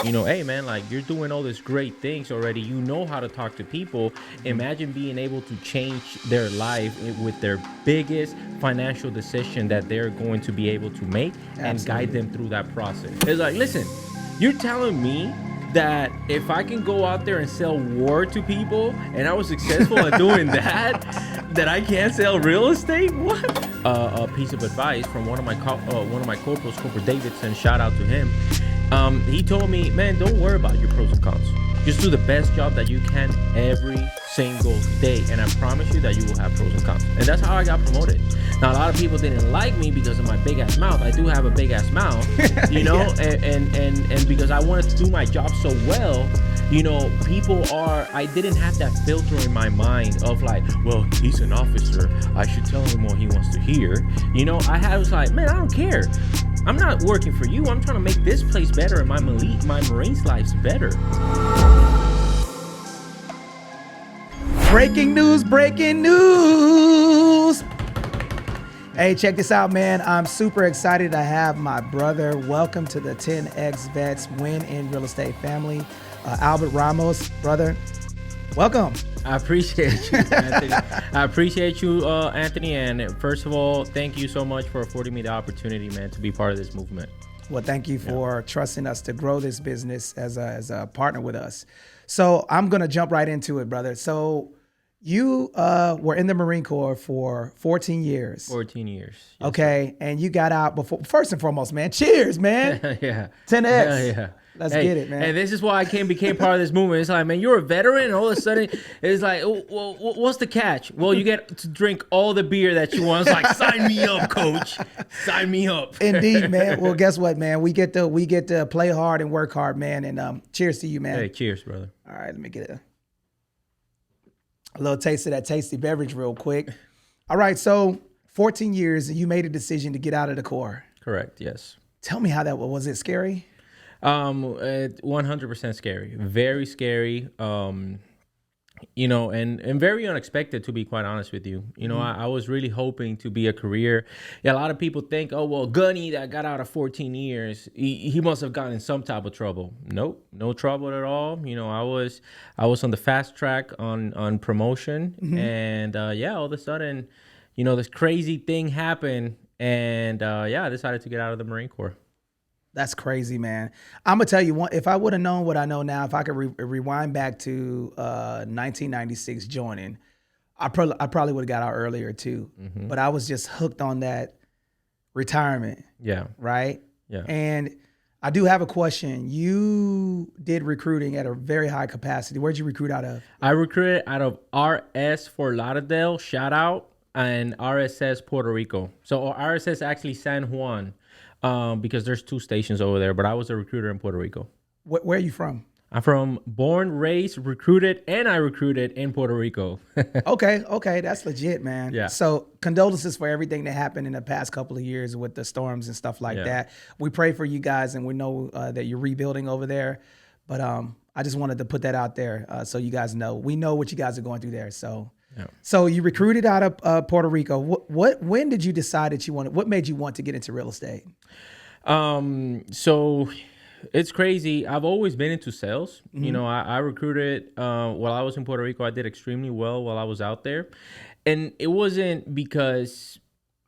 hey man, like you're doing all these great things already. You know how to talk to people. Imagine being able to change their life with their biggest financial decision that they're going to be able to make and guide them through that process. It's like, listen, you're telling me that if I can go out there and sell war to people and I was successful at doing that I can't sell real estate? What? A piece of advice from one of my corporals, Corporal Davidson, shout out to him. He told me, man, don't worry about your pros and cons. Just do the best job that you can every single day, and I promise you that you will have pros and cons. And that's how I got promoted. Now, a lot of people didn't like me because of my big ass mouth. I do have a big ass mouth, you know, and because I wanted to do my job so well, you know, I didn't have that filter in my mind of like, well, he's an officer, I should tell him what he wants to hear. You know, I was like, man, I don't care. I'm not working for you. I'm trying to make this place better and my Marines' lives better. Breaking news, breaking news. Hey, check this out, man. I'm super excited to have my brother. Welcome to the 10X Vets Win in Real Estate family. Albert Ramos, brother, welcome. I appreciate you, Anthony. I appreciate you, Anthony. And first of all, thank you so much for affording me the opportunity, man, to be part of this movement. Well, thank you for trusting us to grow this business as a partner with us. So I'm going to jump right into it, brother. So you were in the Marine Corps for 14 years. 14 years. Yes, okay. Sir. And you got out before, first and foremost, man, cheers, man. Yeah. 10X. Yeah. Let's get it, man. And this is why I became part of this movement. It's like, man, you're a veteran, and all of a sudden, it's like, well, what's the catch? Well, you get to drink all the beer that you want. It's like, sign me up, coach. Sign me up. Indeed, man. Well, guess what, man? We get to play hard and work hard, man. And cheers to you, man. Hey, cheers, brother. All right, let me get a little taste of that tasty beverage real quick. All right, so 14 years, and you made a decision to get out of the Corps. Correct, yes. Tell me how that was. Was it scary? 100% scary, very scary. You know, and very unexpected, to be quite honest with you. You know, I was really hoping to be a career. Yeah, a lot of people think, oh, well, Gunny that got out of 14 years, he must have gotten in some type of trouble. Nope, no trouble at all. You know, I was on the fast track on promotion, and all of a sudden, you know, this crazy thing happened, and I decided to get out of the Marine Corps. That's crazy, man. I'm going to tell you, one, if I would have known what I know now, if I could rewind back to 1996 joining, I probably would have got out earlier too. But I was just hooked on that retirement. Yeah. Right? Yeah. And I do have a question. You did recruiting at a very high capacity. Where'd you recruit out of? I recruited out of RS Fort Lauderdale, shout out, and RSS Puerto Rico. So RSS actually San Juan. Because there's 2 stations over there, but I was a recruiter in Puerto Rico. Where are you from? I'm born, raised, recruited, and I recruited in Puerto Rico. Okay, that's legit, man. Yeah. So condolences for everything that happened in the past couple of years with the storms and stuff like that. We pray for you guys, and we know that you're rebuilding over there. But I just wanted to put that out there so you guys know. We know what you guys are going through there. So. Yeah. So you recruited out of Puerto Rico. When did you decide that what made you want to get into real estate? So it's crazy. I've always been into sales. You know, I recruited while I was in Puerto Rico. I did extremely well while I was out there. And it wasn't because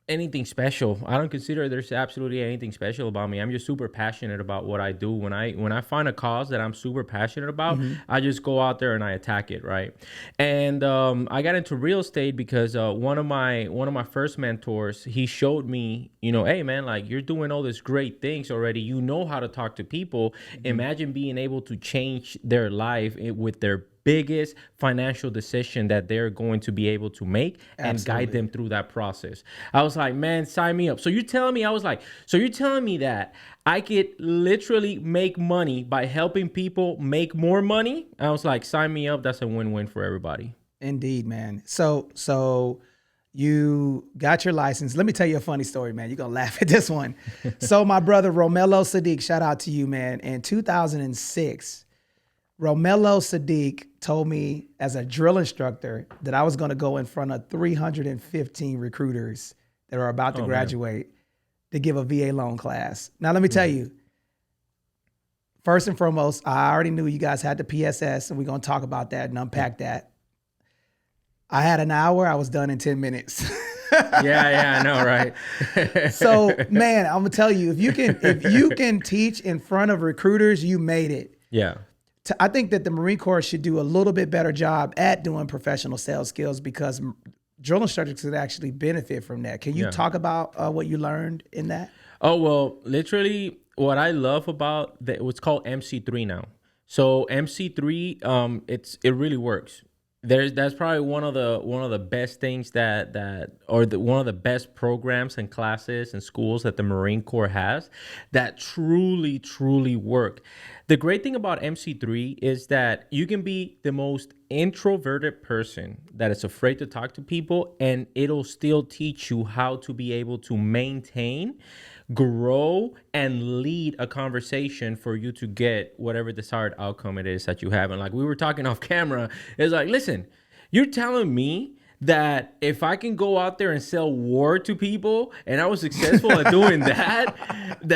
anything special. I don't consider there's absolutely anything special about me. I'm just super passionate about what I do. When I find a cause that I'm super passionate about, I just go out there and I attack it, right? And I got into real estate because one of my first mentors, he showed me, you know, hey man, like you're doing all these great things already. You know how to talk to people. Imagine being able to change their life with their biggest financial decision that they're going to be able to make and guide them through that process. I was like, man, sign me up. So you're telling me, that I could literally make money by helping people make more money? I was like, sign me up. That's a win-win for everybody. Indeed, man. So you got your license. Let me tell you a funny story, man. You're going to laugh at this one. So my brother, Romello Sadiq, shout out to you, man. In 2006, Romello Sadiq told me as a drill instructor that I was going to go in front of 315 recruiters that are about to graduate to give a VA loan class. Now, let me tell you, First and foremost, I already knew you guys had the PSS, and we're going to talk about that and unpack that. I had an hour. I was done in 10 minutes. Yeah, I know, right? So, man, I'm gonna tell you, if you can teach in front of recruiters, you made it. Yeah. I think that the Marine Corps should do a little bit better job at doing professional sales skills, because drill instructors could actually benefit from that. Can you talk about what you learned in that? Oh, well, literally what I love about what's called MC3 now. So MC3, it really works. That's probably one of the best things one of the best programs and classes and schools that the Marine Corps has that truly work. The great thing about MC3 is that you can be the most introverted person that is afraid to talk to people, and it'll still teach you how to be able to maintain, grow, and lead a conversation for you to get whatever desired outcome it is that you have. And like we were talking off camera, it's like, listen, you're telling me that if I can go out there and sell war to people and I was successful at doing that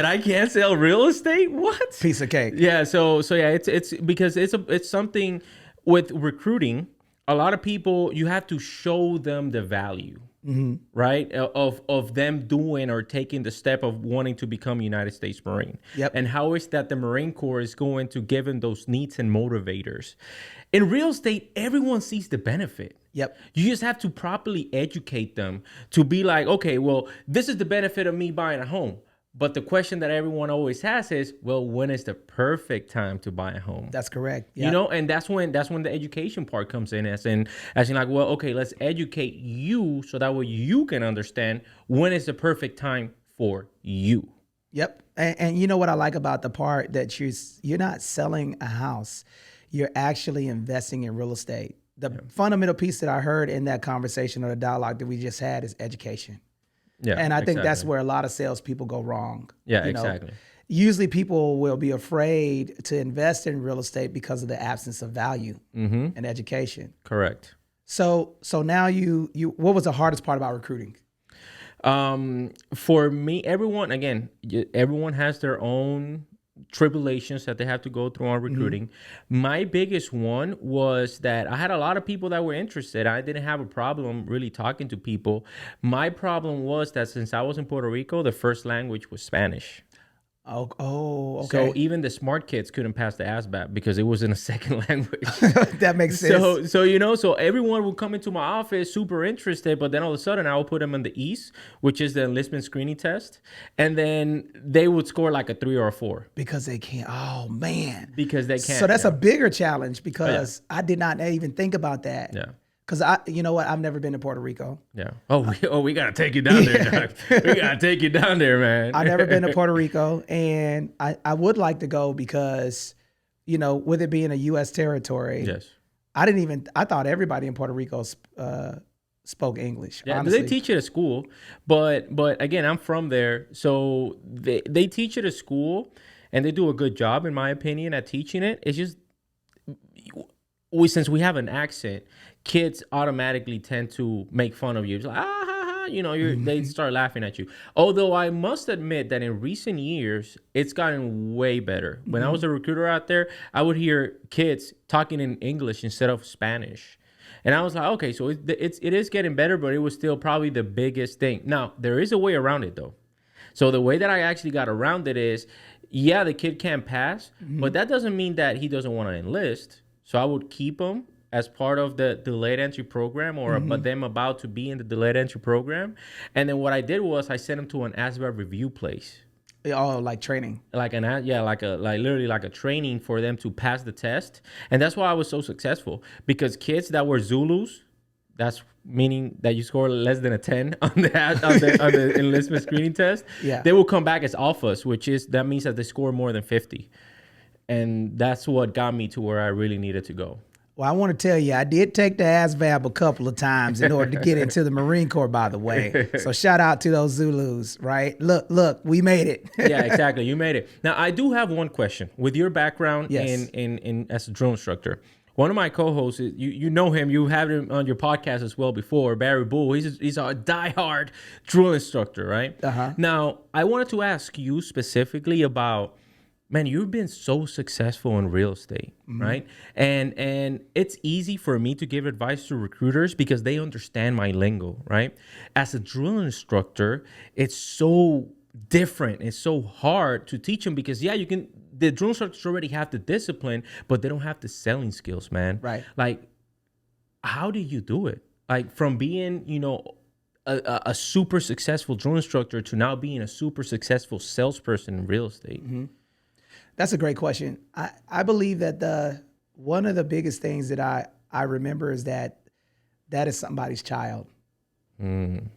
I can't sell real estate? What? Piece of cake. Yeah. So yeah, it's because it's something with recruiting. A lot of people, you have to show them the value. Mm-hmm. Right, of them doing or taking the step of wanting to become a United States Marine. Yep. And how is that the Marine Corps is going to give them those needs and motivators? In real estate, everyone sees the benefit. Yep. You just have to properly educate them to be like, okay, well, this is the benefit of me buying a home. But the question that everyone always has is, well, when is the perfect time to buy a home? That's correct. Yep. You know, and that's when the education part comes in, as in like, well, okay, let's educate you so that way you can understand when is the perfect time for you. Yep. And you know what I like about the part that you're not selling a house, you're actually investing in real estate. The fundamental piece that I heard in that conversation or the dialogue that we just had is education. Yeah, and I think that's where a lot of salespeople go wrong. Yeah, exactly. Usually people will be afraid to invest in real estate because of the absence of value and education. Correct. So now you what was the hardest part about recruiting? For me, everyone has their own tribulations that they have to go through on recruiting. Mm-hmm. My biggest one was that I had a lot of people that were interested. I didn't have a problem really talking to people. My problem was that since I was in Puerto Rico, the first language was Spanish. Oh, okay. So even the smart kids couldn't pass the ASVAB because it was in a second language. That makes sense. So everyone would come into my office super interested, but then all of a sudden I would put them on the EAST, which is the enlistment screening test, and then they would score like a 3 or a 4 because they can't. Oh man, because they can't. So that's a bigger challenge because I did not even think about that. Yeah. Because you know what? I've never been to Puerto Rico. Yeah. We got to take you down there, Doc. We got to take you down there, man. I've never been to Puerto Rico, and I would like to go because, with it being a U.S. territory, yes, I thought everybody in Puerto Rico spoke English. Yeah, honestly. They teach it at school, but again, I'm from there, so they teach it at school, and they do a good job, in my opinion, at teaching it. It's just since we have an accent, kids automatically tend to make fun of you. It's like, they start laughing at you. Although I must admit that in recent years, it's gotten way better. When I was a recruiter out there, I would hear kids talking in English instead of Spanish. And I was like, okay, so it is getting better, but it was still probably the biggest thing. Now, there is a way around it, though. So the way that I actually got around it is, the kid can't pass, but that doesn't mean that he doesn't want to enlist. So I would keep him as part of the delayed entry program or them about to be in the delayed entry program. And then what I did was I sent him to an ASVAB review place. Oh, like training. Like literally like a training for them to pass the test. And that's why I was so successful, because kids that were Zulus, that's meaning that you score less than a 10 on the enlistment screening test. Yeah. They will come back as alphas, that means that they score more than 50. And that's what got me to where I really needed to go. Well, I want to tell you, I did take the ASVAB a couple of times in order to get into the Marine Corps, by the way. So shout out to those Zulus, right? Look, we made it. Yeah, exactly. You made it. Now, I do have one question. With your background in as a drill instructor, one of my co-hosts, you know him, you have him on your podcast as well before, Barry Bull. He's a diehard drill instructor, right? Uh-huh. Now, I wanted to ask you specifically about man, you've been so successful in real estate, right? And it's easy for me to give advice to recruiters because they understand my lingo, right? As a drill instructor, it's so different. It's so hard to teach them because you can. The drill instructors already have the discipline, but they don't have the selling skills, man. Right. Like, how do you do it? Like from being, a super successful drill instructor to now being a super successful salesperson in real estate. That's a great question. I believe that one of the biggest things that I remember is that is somebody's child, and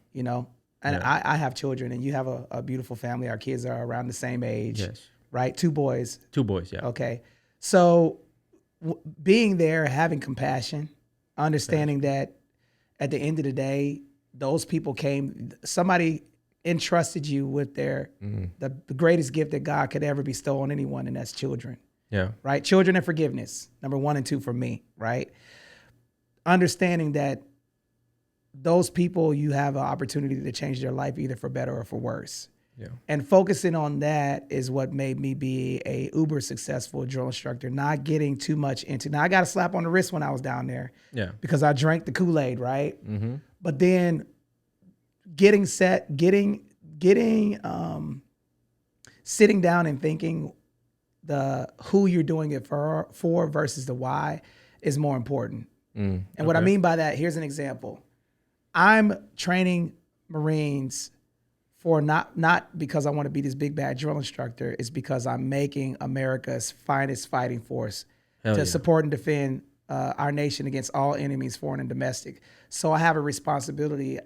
I have children, and you have a beautiful family. Our kids are around the same age, Yes. right? Two boys. Yeah. Okay. So being there, having compassion, understanding that at the end of the day, those people somebody entrusted you with the greatest gift that God could ever bestow on anyone, and that's children. Yeah. Right? Children and forgiveness, number 1 and 2 for me, right? Understanding that those people, you have an opportunity to change their life either for better or for worse. Yeah. And focusing on that is what made me be a uber successful drill instructor, not getting too much into. Now I got a slap on the wrist when I was down there, because I drank the Kool-Aid, right? But then sitting down and thinking the who you're doing it for versus the why is more important. And what I mean by that, here's an example. I'm training Marines for not because I want to be this big bad drill instructor. It's because I'm making America's finest fighting force to support and defend our nation against all enemies, foreign and domestic. So I have a responsibility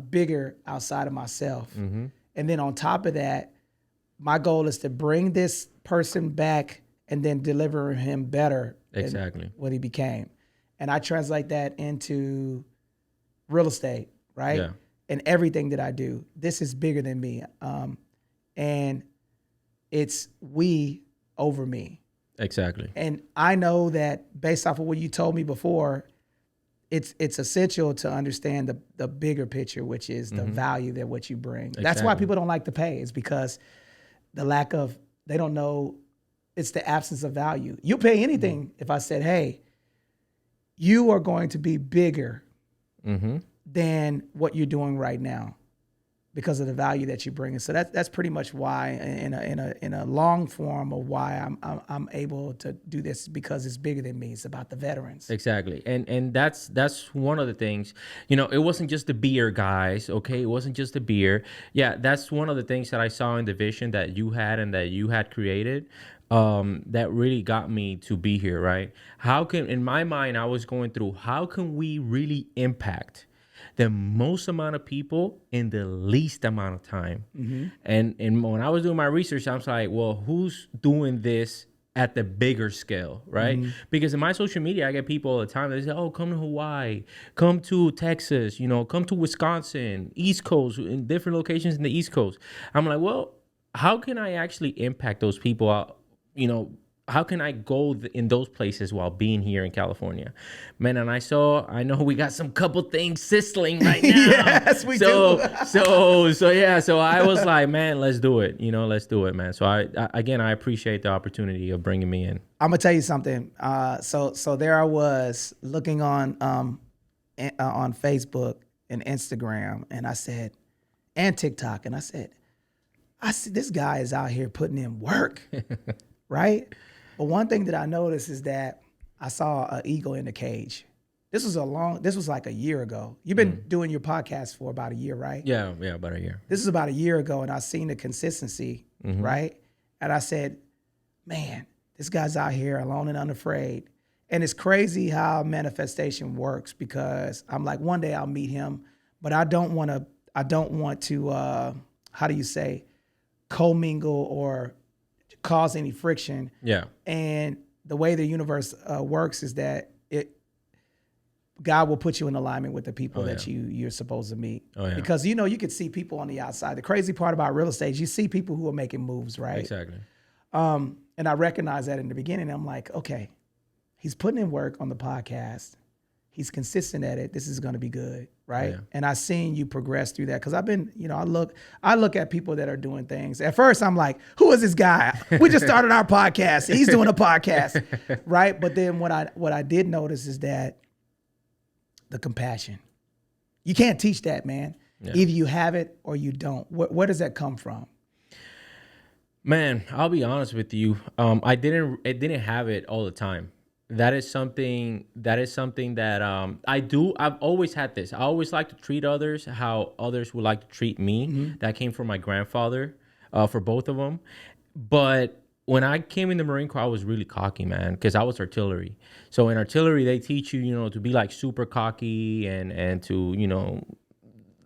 bigger outside of myself. And then on top of that, my goal is to bring this person back and then deliver him better than what he became. And I translate that into real estate, right? Yeah. And everything that I do. This is bigger than me. And it's we over me. Exactly. And I know that based off of what you told me before, it's essential to understand the bigger picture, which is the value that what you bring. Exactly. That's why people don't like to pay, is because they don't know, it's the absence of value. You pay anything if I said, hey, you are going to be bigger than what you're doing right now because of the value that you bring. And so that's pretty much why, in a long form of why I'm able to do this, because it's bigger than me. It's about the veterans. Exactly. And that's one of the things, it wasn't just the beer, guys. Okay. It wasn't just the beer. Yeah. That's one of the things that I saw in the vision that you had and that you had created, that really got me to be here. Right. In my mind, I was going through, how can we really impact the most amount of people in the least amount of time? And when I was doing my research, I was like, well, who's doing this at the bigger scale, right? Because in my social media, I get people all the time that say, oh, come to Hawaii, come to Texas, come to Wisconsin, East Coast, in different locations in the East Coast. I'm like, well, how can I actually impact those people out, how can I go in those places while being here in California? Man, and I know we got some couple things sizzling right now. Yes, we do. So I was like, man, let's do it. Let's do it, man. So I appreciate the opportunity of bringing me in. I'm gonna tell you something. So there I was looking on Facebook and Instagram, and I said, and TikTok, and I said, I see this guy is out here putting in work, right? But one thing that I noticed is that I saw an eagle in the cage. This was like a year ago. You've been doing your podcast for about a year, right? Yeah, about a year. This is about a year ago, and I seen the consistency, right? And I said, man, this guy's out here alone and unafraid. And it's crazy how manifestation works, because I'm like, one day I'll meet him, but I don't want to, how do you say, commingle or cause any friction. Yeah. And the way the universe works is that God will put you in alignment with the people that you're supposed to meet. Because you can see people on the outside. The crazy part about real estate is you see people who are making moves, right? Exactly. And I recognized that in the beginning. I'm like, okay, he's putting in work on the podcast. he's consistent at it, this is going to be good, right? Yeah. And I've seen you progress through that because I've been, I look at people that are doing things. At first, I'm like, who is this guy? We just started our podcast. He's doing a podcast, right? But then what I did notice is that the compassion. You can't teach that, man. Yeah. Either you have it or you don't. Where does that come from? Man, I'll be honest with you. I didn't have it all the time. That is something that I do. I've always had this. I always like to treat others how others would like to treat me. Mm-hmm. That came from my grandfather, for both of them. But when I came in the Marine Corps, I was really cocky, man, because I was artillery. So in artillery, they teach you, to be like super cocky and to,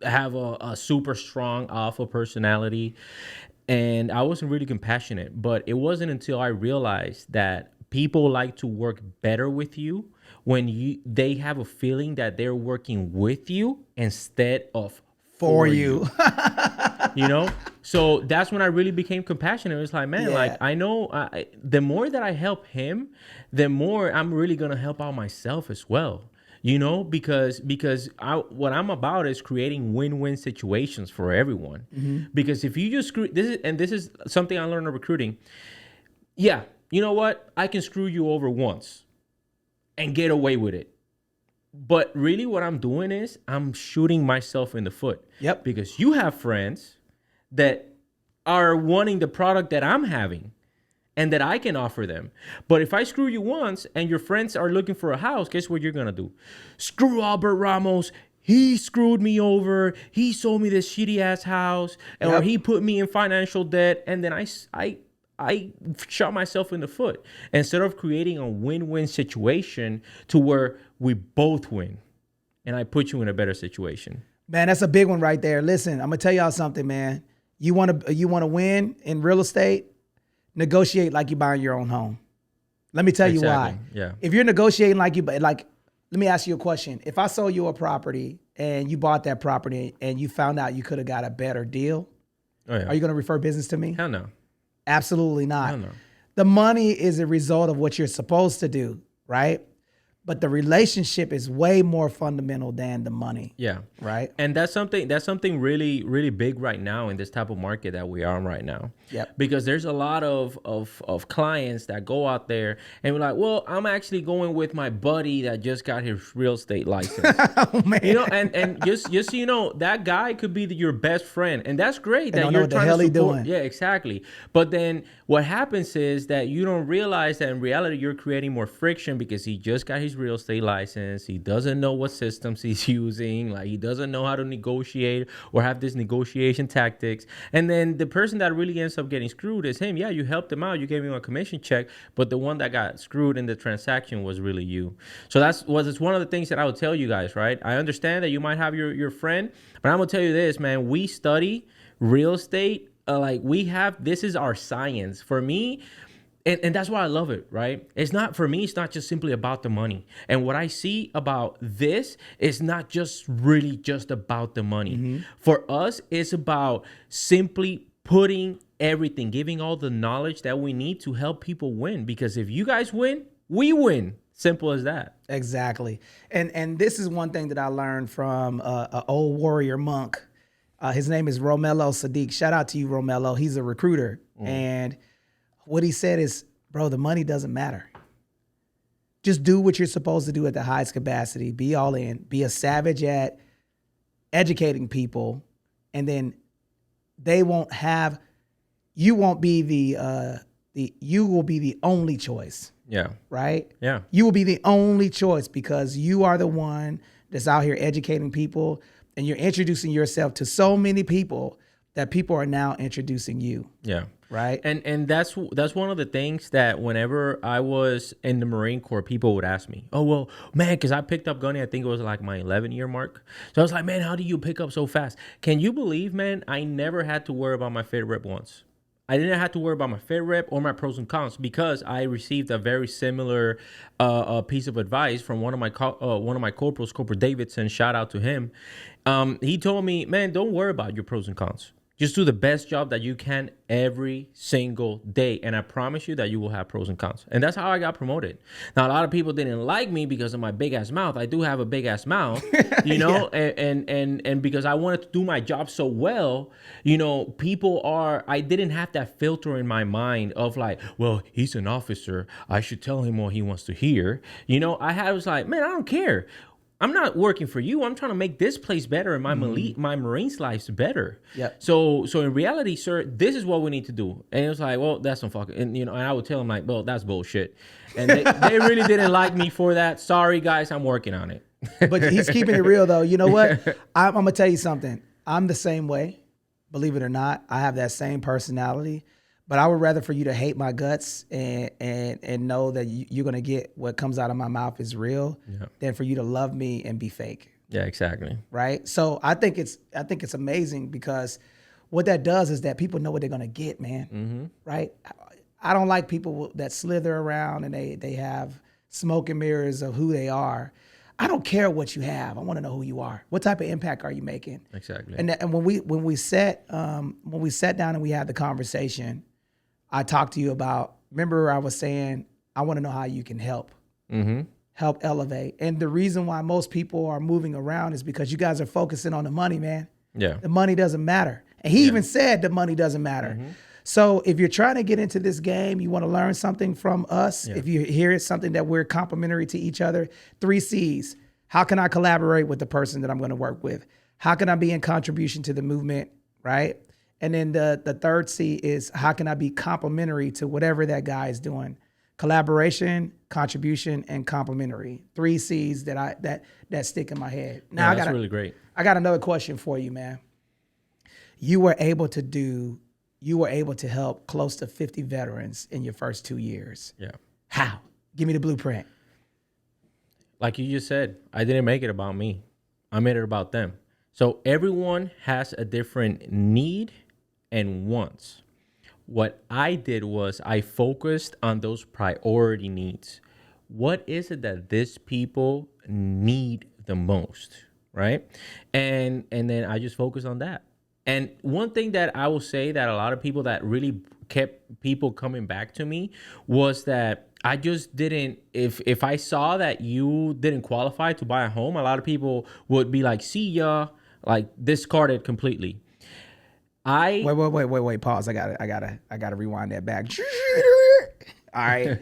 have a super strong alpha personality. And I wasn't really compassionate. But it wasn't until I realized that people like to work better with you when they have a feeling that they're working with you instead of for you. So that's when I really became compassionate. It was like, man, like I know the more that I help him, the more I'm really gonna help out myself as well. Because what I'm about is creating win-win situations for everyone. Mm-hmm. Because if you just screw this is something I learned in recruiting. Yeah, you know what? I can screw you over once and get away with it. But really what I'm doing is I'm shooting myself in the foot. Yep. Because you have friends that are wanting the product that I'm having and that I can offer them. But if I screw you once and your friends are looking for a house, guess what you're going to do? Screw Albert Ramos. He screwed me over. He sold me this shitty ass house. Yep. Or he put me in financial debt. And then I shot myself in the foot instead of creating a win-win situation to where we both win. And I put you in a better situation. Man, that's a big one right there. Listen, I'm going to tell y'all something, man. You want to win in real estate? Negotiate like you're buying your own home. Let me tell you why. Yeah. If you're negotiating let me ask you a question. If I sold you a property and you bought that property and you found out you could have got a better deal, are you going to refer business to me? Hell no. Absolutely not. Hell no. The money is a result of what you're supposed to do, right? But the relationship is way more fundamental than the money. Yeah. Right. And that's something really, really big right now in this type of market that we are in right now. Yep. Because there's a lot of clients that go out there and we're like, well, I'm actually going with my buddy that just got his real estate license. Oh, man. And just so you know, that guy could be your best friend. And that's great that you're trying to support. Doing. Yeah, exactly. But then what happens is that you don't realize that in reality, you're creating more friction because he just got his real estate license. He doesn't know what systems he's using. Like he doesn't know how to negotiate or have this negotiation tactics. And then the person that really ends up getting screwed is him. Yeah, you helped him out. You gave him a commission check, but the one that got screwed in the transaction was really you. So it's one of the things that I would tell you guys, right? I understand that you might have your friend, but I'm gonna tell you this, man. We study real estate. This is our science. For me, and that's why I love it, right? It's not just simply about the money. And what I see about this is not just really just about the money. Mm-hmm. For us, it's about simply putting everything, giving all the knowledge that we need to help people win. Because if you guys win, we win. Simple as that. Exactly. And this is one thing that I learned from an old warrior monk. His name is Romello Sadiq. Shout out to you, Romello. He's a recruiter. And what he said is, bro, the money doesn't matter. Just do what you're supposed to do at the highest capacity. Be all in. Be a savage at educating people. And then you will be the only choice. Yeah. Right? Yeah. You will be the only choice because you are the one that's out here educating people and you're introducing yourself to so many people that people are now introducing you. Yeah. Right. And that's one of the things that whenever I was in the Marine Corps, people would ask me, oh, well, man, because I picked up gunning, I think it was like my 11-year mark. So I was like, man, how do you pick up so fast? Can you believe, man, I never had to worry about my fit rep once. I didn't have to worry about my fit rep or my pros and cons because I received a very similar piece of advice from one of my corporals, Corporal Davidson. Shout out to him. He told me, man, don't worry about your pros and cons. Just do the best job that you can every single day. And I promise you that you will have pros and cons. And that's how I got promoted. Now, a lot of people didn't like me because of my big ass mouth. I do have a big ass mouth, you know, and because I wanted to do my job so well, you know, I didn't have that filter in my mind of like, well, he's an officer, I should tell him what he wants to hear. You know, I was like, man, I don't care. I'm not working for you. I'm trying to make this place better and my Marines' lives better. Yeah. So in reality, sir, this is what we need to do. And it was like, well, that's some fucking, and you know, and I would tell them like, well, that's bullshit. And they really didn't like me for that. Sorry, guys, I'm working on it. But he's keeping it real though. You know what? I'm gonna tell you something. I'm the same way. Believe it or not, I have that same personality. But I would rather for you to hate my guts and know that you're gonna get what comes out of my mouth is real, than for you to love me and be fake. Yeah, exactly. Right. So I think it's amazing because what that does is that people know what they're gonna get, man. Mm-hmm. Right. I don't like people that slither around and they have smoke and mirrors of who they are. I don't care what you have. I want to know who you are. What type of impact are you making? Exactly. And when we sat down and we had the conversation, I talked to you about, remember I was saying, I want to know how you can help elevate. And the reason why most people are moving around is because you guys are focusing on the money, man. Yeah. The money doesn't matter. And he even said the money doesn't matter. Mm-hmm. So if you're trying to get into this game, you want to learn something from us. Yeah. If you hear it's something that we're complementary to each other, 3 C's. How can I collaborate with the person that I'm going to work with? How can I be in contribution to the movement, right? And then the third C is how can I be complementary to whatever that guy is doing? Collaboration, contribution, and complementary. 3 C's that stick in my head. Now that's really great. I got another question for you, man. You were able to help close to 50 veterans in your first 2 years. Yeah. How? Give me the blueprint. Like you just said, I didn't make it about me. I made it about them. So everyone has a different need and wants. What I did was I focused on those priority needs. What is it that these people need the most, right? And then I just focused on that. And one thing that I will say that a lot of people that really kept people coming back to me was that I just didn't, if I saw that you didn't qualify to buy a home, a lot of people would be like, see ya, like discard it completely. Wait, pause. I gotta rewind that back. All right.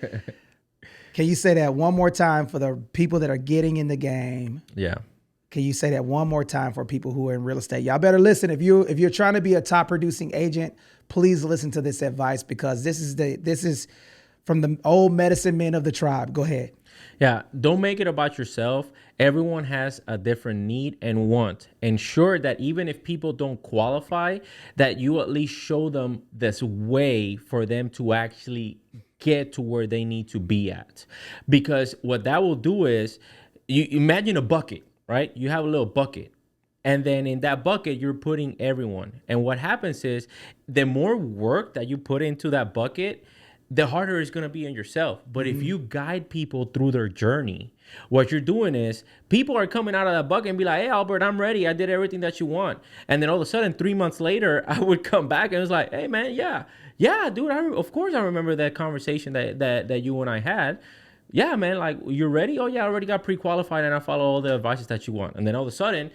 Can you say that one more time for the people that are getting in the game? Yeah. Can you say that one more time for people who are in real estate? Y'all better listen. If you're trying to be a top producing agent, please listen to this advice because this is from the old medicine men of the tribe. Go ahead. Yeah, don't make it about yourself. Everyone has a different need and want. Ensure that even if people don't qualify, that you at least show them this way for them to actually get to where they need to be at. Because what that will do is, you imagine a bucket, right? You have a little bucket. And then in that bucket, you're putting everyone. And what happens is the more work that you put into that bucket, the harder it's going to be on yourself. But if you guide people through their journey, what you're doing is people are coming out of that bucket and be like, hey, Albert, I'm ready. I did everything that you want. And then all of a sudden, 3 months later, I would come back and it was like, hey, man, yeah, dude, of course I remember that conversation that you and I had. Yeah, man, like, you're ready? Oh, yeah, I already got pre-qualified and I follow all the advices that you want. And then all of a sudden,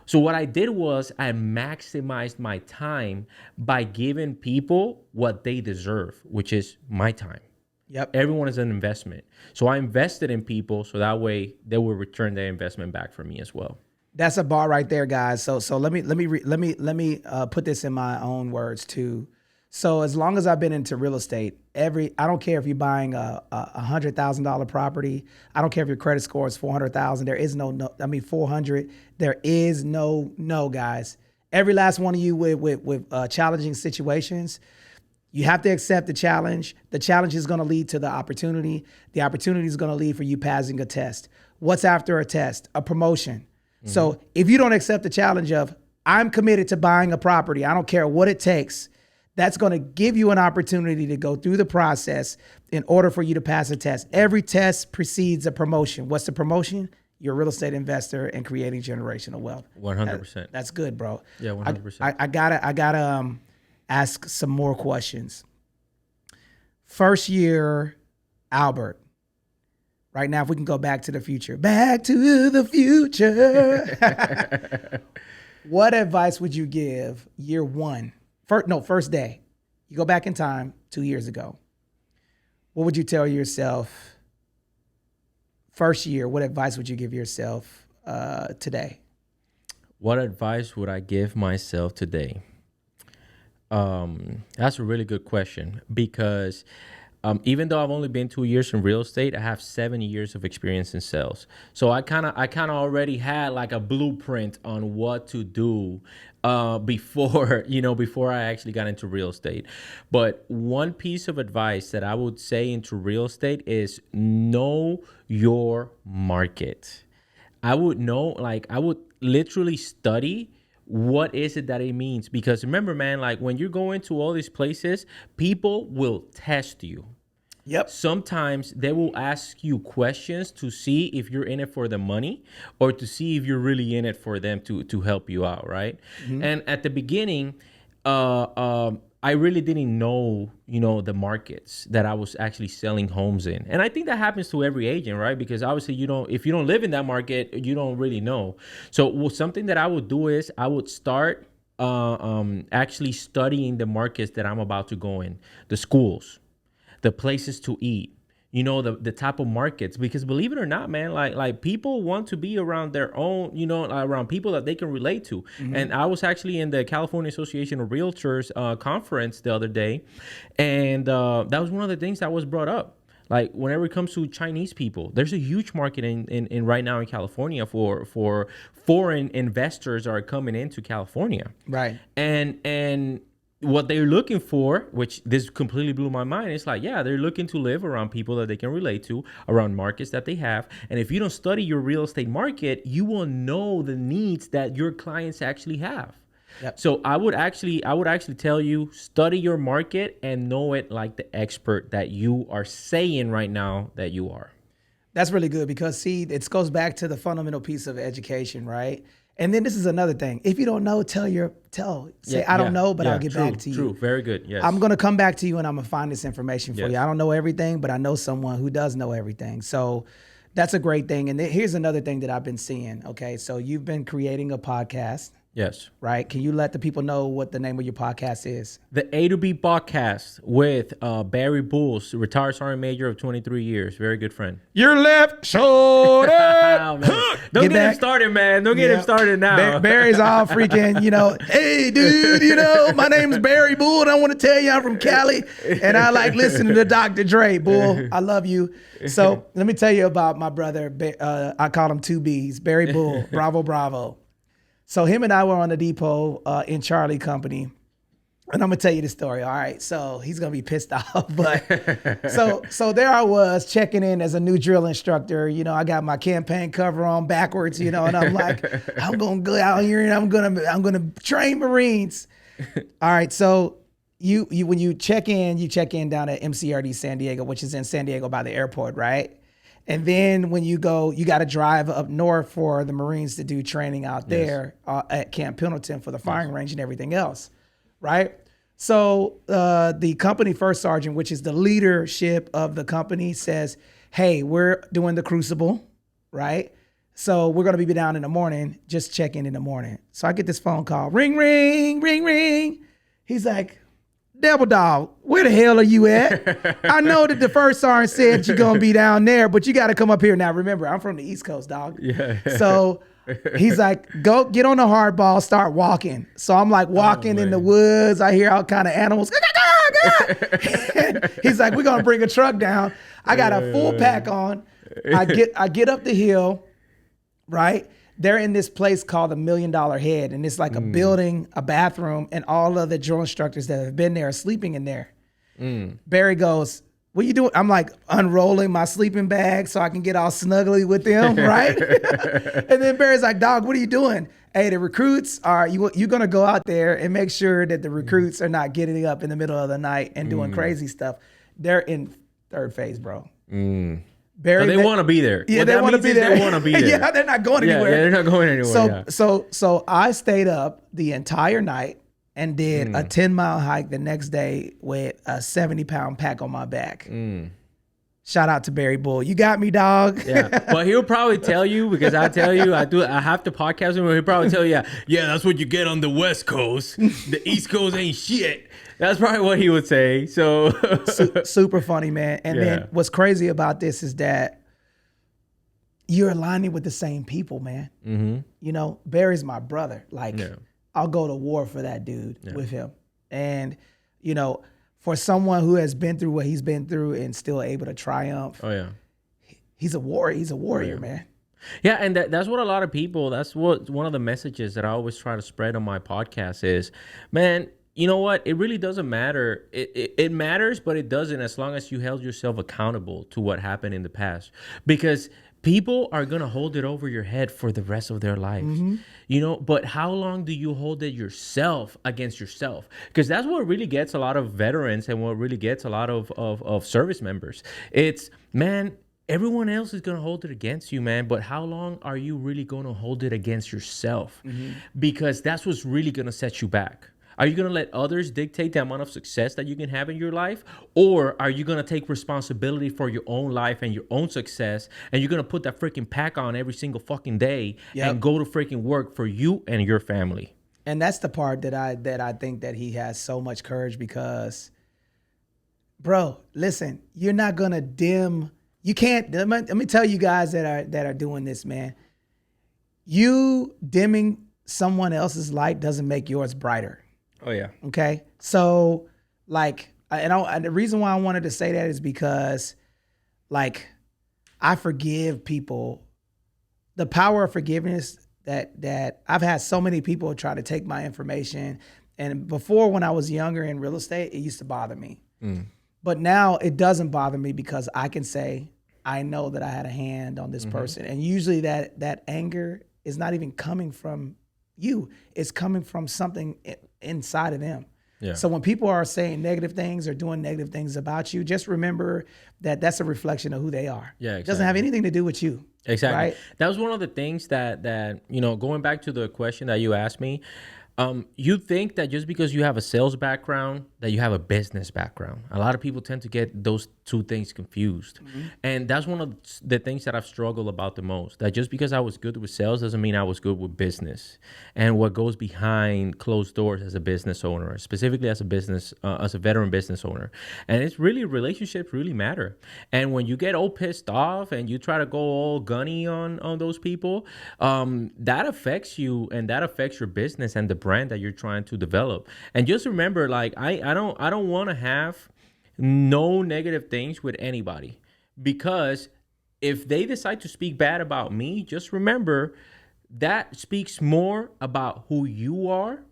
so what I did was I maximized my time by giving people what they deserve, which is my time. Yep. Everyone is an investment. So I invested in people so that way they will return their investment back for me as well. That's a bar right there, guys. So let me put this in my own words too. So as long as I've been into real estate, I don't care if you're buying a $100,000 property. I don't care if your credit score is 400,000. There is no, 400. There is no, guys. Every last one of you with challenging situations, you have to accept the challenge. The challenge is going to lead to the opportunity. The opportunity is going to lead for you passing a test. What's after a test? A promotion. Mm-hmm. So if you don't accept the challenge of, I'm committed to buying a property, I don't care what it takes, that's going to give you an opportunity to go through the process in order for you to pass a test. Every test precedes a promotion. What's the promotion? you're a real estate investor and creating generational wealth. 100%. That's good, bro. Yeah, 100%. I gotta ask some more questions. First year, Albert. Right now, if we can go back to the future. Back to the future. What advice would you give year one? First day. You go back in time 2 years ago. What would you tell yourself first year? What advice would you give yourself today? What advice would I give myself today? That's a really good question, because even though I've only been 2 years in real estate, I have 7 years of experience in sales. So I kind of already had like a blueprint on what to do before I actually got into real estate. But one piece of advice that I would say into real estate is know your market. I would literally study what is it that it means, because remember, man, like when you're going to all these places, people will test you. Yep. Sometimes they will ask you questions to see if you're in it for the money or to see if you're really in it for them to help you out, right? Mm-hmm. And at the beginning, I really didn't know, the markets that I was actually selling homes in. And I think that happens to every agent, right? Because obviously if you don't live in that market, you don't really know. So something that I would do is I would start actually studying the markets that I'm about to go in, the schools, the places to eat, the type of markets, because believe it or not, man, like people want to be around their own, around people that they can relate to. Mm-hmm. And I was actually in the California Association of Realtors conference the other day. And that was one of the things that was brought up. Like whenever it comes to Chinese people, there's a huge market in right now in California for foreign investors are coming into California. Right. And what they're looking for, which this completely blew my mind, it's like, yeah, they're looking to live around people that they can relate to, around markets that they have. And if you don't study your real estate market, you will know the needs that your clients actually have. Yep. So I would actually tell you, study your market and know it like the expert that you are saying right now that you are. That's really good, because see, it goes back to the fundamental piece of education, right? And then this is another thing. If you don't know, say, I don't know, but I'll get back to you. True, very good, yes. I'm going to come back to you and I'm going to find this information for you. I don't know everything, but I know someone who does know everything. So that's a great thing. And here's another thing that I've been seeing. Okay, so you've been creating a podcast. Yes. Right? Can you let the people know what the name of your podcast is? The A to B podcast with Barry Bulls, retired sergeant major of 23 years. Very good friend. Your left shoulder. Don't get him started, man. Don't get him started now. Barry's all freaking, hey, dude, my name's Barry Bull, and I want to tell you I'm from Cali, and I like listening to Dr. Dre, Bull. I love you. So let me tell you about my brother. I call him 2Bs, Barry Bull, Bravo, Bravo. So him and I were on the depot in Charlie Company. And I'm going to tell you the story. All right. So he's going to be pissed off. But so there I was checking in as a new drill instructor. I got my campaign cover on backwards, and I'm like, I'm going to go out here and I'm going to train Marines. All right. So you when you check in down at MCRD San Diego, which is in San Diego by the airport, right? And then when you go, you got to drive up north for the Marines to do training out there at Camp Pendleton for the firing range and everything else, right? So the company first sergeant, which is the leadership of the company, says, hey, we're doing the crucible, right? So we're going to be down in the morning, just check in the morning. So I get this phone call, ring, ring, ring, ring. He's like, Devil Dog, where the hell are you at? I know that the first sergeant said you're going to be down there, but you got to come up here. Now, remember, I'm from the East Coast, dog. Yeah. So he's like, go get on the hardball, start walking. So I'm like walking in the woods. I hear all kind of animals. He's like, we're going to bring a truck down. I got a full pack on. I get up the hill, right? They're in this place called the $1 Million Head, and it's like a building, a bathroom, and all of the drill instructors that have been there are sleeping in there. Barry goes, what you doing? I'm like unrolling my sleeping bag so I can get all snuggly with them, right? And then Barry's like, dog, what are you doing? Hey, the recruits are, you're going to go out there and make sure that the recruits are not getting up in the middle of the night and doing crazy stuff. They're in third phase, bro. Barry, so they want to be there. Yeah, what they want to be there. They want to be there. Yeah, they're not going anywhere. Yeah, they're not going anywhere. So I stayed up the entire night and did a 10-mile hike the next day with a 70-pound pack on my back. Shout out to Barry Bull. You got me, dog. Yeah, but he'll probably tell you, because I tell you, I have to podcast with him. He'll probably tell you, yeah, that's what you get on the West Coast. The East Coast ain't shit. That's probably what he would say. So super funny, man. And then what's crazy about this is that you're aligning with the same people, man. You know, Barry's my brother. Like, I'll go to war for that dude with him. And, you know, for someone who has been through what he's been through and still able to triumph, he's a warrior. He's a warrior, man. Yeah, and that's what a lot of people, that's what one of the messages that I always try to spread on my podcast is, man, you know what? It really doesn't matter. It matters, but it doesn't as long as you held yourself accountable to what happened in the past. Because people are going to hold it over your head for the rest of their lives. You know, but how long do you hold it yourself against yourself? Because that's what really gets a lot of veterans and what really gets a lot of service members. It's, man, everyone else is going to hold it against you, man. But how long are you really going to hold it against yourself? Because that's what's really going to set you back. Are you going to let others dictate the amount of success that you can have in your life? Or are you going to take responsibility for your own life and your own success? And you're going to put that freaking pack on every single fucking day and go to freaking work for you and your family? And that's the part that I think that he has so much courage because, bro, listen, you're not going to dim. You can't. Let me tell you guys that are doing this, man. You dimming someone else's light doesn't make yours brighter. Oh, yeah. Okay. So, like, and the reason why I wanted to say that is because, like, I forgive people. The power of forgiveness that I've had so many people try to take my information. And before, when I was younger in real estate, it used to bother me. But now it doesn't bother me because I can say, I know that I had a hand on this person. And usually that anger is not even coming from you. It's coming from something inside of them. Yeah. So when people are saying negative things or doing negative things about you, just remember that that's a reflection of who they are. Yeah, exactly. It doesn't have anything to do with you. Exactly. Right? That was one of the things that you know, going back to the question that you asked me, you think that just because you have a sales background, that you have a business background. A lot of people tend to get those two things confused. And that's one of the things that I've struggled about the most, that just because I was good with sales doesn't mean I was good with business and what goes behind closed doors as a business owner, specifically as a veteran business owner. And it's really, relationships really matter. And when you get all pissed off and you try to go all gunny on those people, that affects you and that affects your business and the brand that you're trying to develop. And just remember, like, I don't want to have no negative things with anybody, because if they decide to speak bad about me, just remember that speaks more about who you are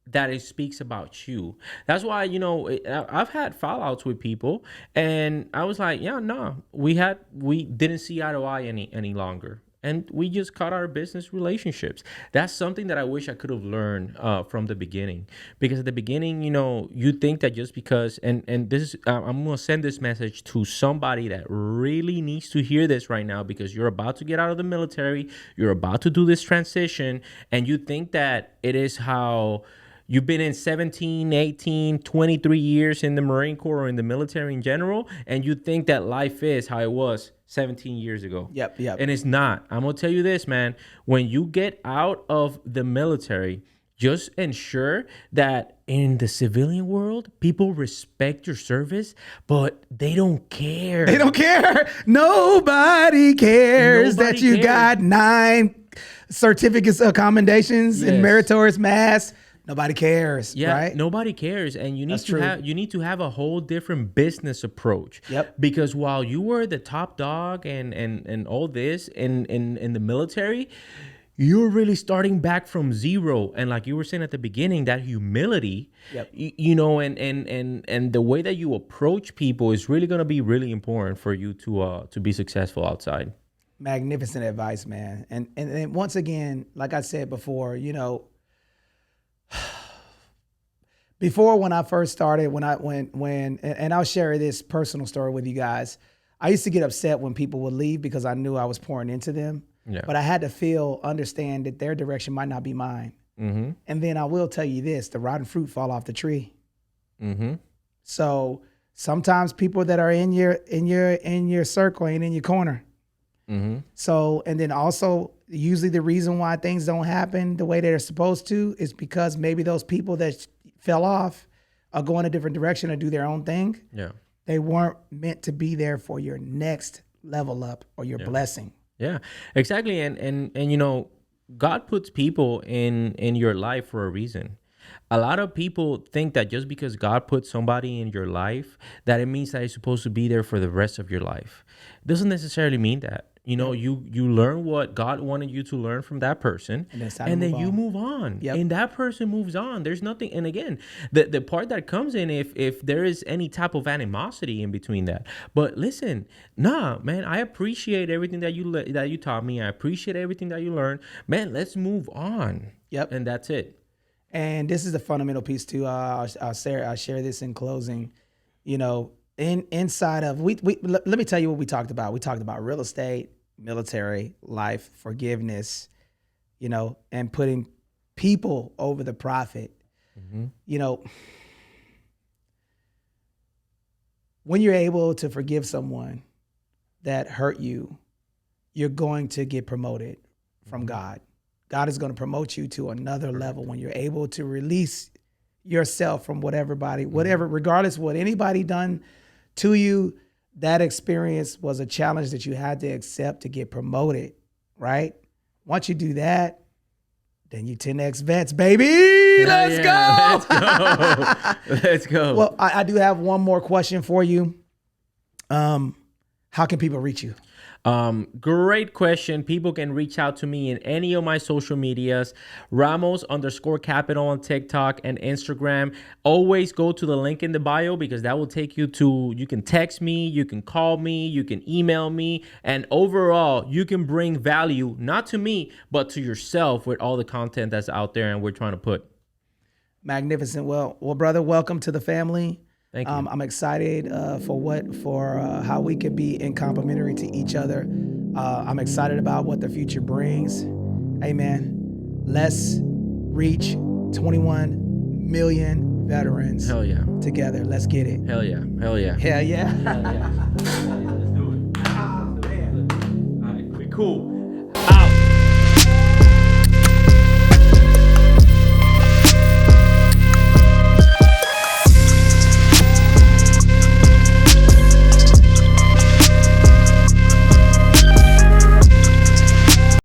that it speaks about you. That's why, you know, I've had fallouts with people and I was like, yeah, no, we didn't see eye to eye any longer. And we just cut our business relationships. That's something that I wish I could have learned from the beginning. Because at the beginning, you know, you think that just because, and this is, I'm going to send this message to somebody that really needs to hear this right now, because you're about to get out of the military, you're about to do this transition, and you think that it is how you've been in 17, 18, 23 years in the Marine Corps or in the military in general, and you think that life is how it was 17 years ago. Yep. And it's not. I'm going to tell you this, man. When you get out of the military, just ensure that in the civilian world, people respect your service, but they don't care. They don't care. Nobody cares that you got 9 certificates of commendations and meritorious mass. Nobody cares, right? Nobody cares, and you need to have a whole different business approach. Yep. Because while you were the top dog and all this in the military, you're really starting back from zero. And like you were saying at the beginning, that humility, you know, and the way that you approach people is really going to be really important for you to be successful outside. Magnificent advice, man. And once again, like I said before, you know, before when I first started, and I'll share this personal story with you guys. I used to get upset when people would leave because I knew I was pouring into them. Yeah. But I had to understand that their direction might not be mine. Mm-hmm. And then I will tell you this, the rotten fruit fall off the tree. Mm-hmm. So sometimes people that are in your circle ain't in your corner. Mm-hmm. So, and then also usually the reason why things don't happen the way they're supposed to is because maybe those people that fell off are going a different direction or do their own thing. Yeah. They weren't meant to be there for your next level up or your blessing. Yeah, exactly. And you know, God puts people in your life for a reason. A lot of people think that just because God put somebody in your life, that it means that it's supposed to be there for the rest of your life. It doesn't necessarily mean that. You know, you learn what God wanted you to learn from that person, and then you move on. Yep. And that person moves on. There's nothing. And again, the part that comes in if there is any type of animosity in between that. But listen, nah, man, I appreciate everything that you taught me. I appreciate everything that you learned. Man, let's move on. Yep. And that's it. And this is the fundamental piece too. I'll share this in closing. You know, inside of let me tell you what we talked about. We talked about real estate, military, life, forgiveness, you know, and putting people over the profit. Mm-hmm. You know, when you're able to forgive someone that hurt you, you're going to get promoted from God. God is going to promote you to another level when you're able to release yourself from whatever, regardless of what anybody done to you. That experience was a challenge that you had to accept to get promoted, right? Once you do that, then you 10X vets, baby. Let's go. Let's go. Well, I do have one more question for you. How can people reach you? Great question. People can reach out to me in any of my social medias, Ramos_Capital on TikTok and Instagram. Always go to the link in the bio because that will take you to, you can text me, you can call me, you can email me, and overall you can bring value, not to me, but to yourself with all the content that's out there and we're trying to put. Magnificent. Well, brother, welcome to the family. Thank you. I'm excited for how we could be in complementary to each other. I'm excited about what the future brings. Hey, man, let's reach 21 million veterans. Hell yeah. Together. Let's get it. Hell yeah. Hell yeah. Hell yeah. Hell yeah. Let's do it. Oh, man. All right, we cool.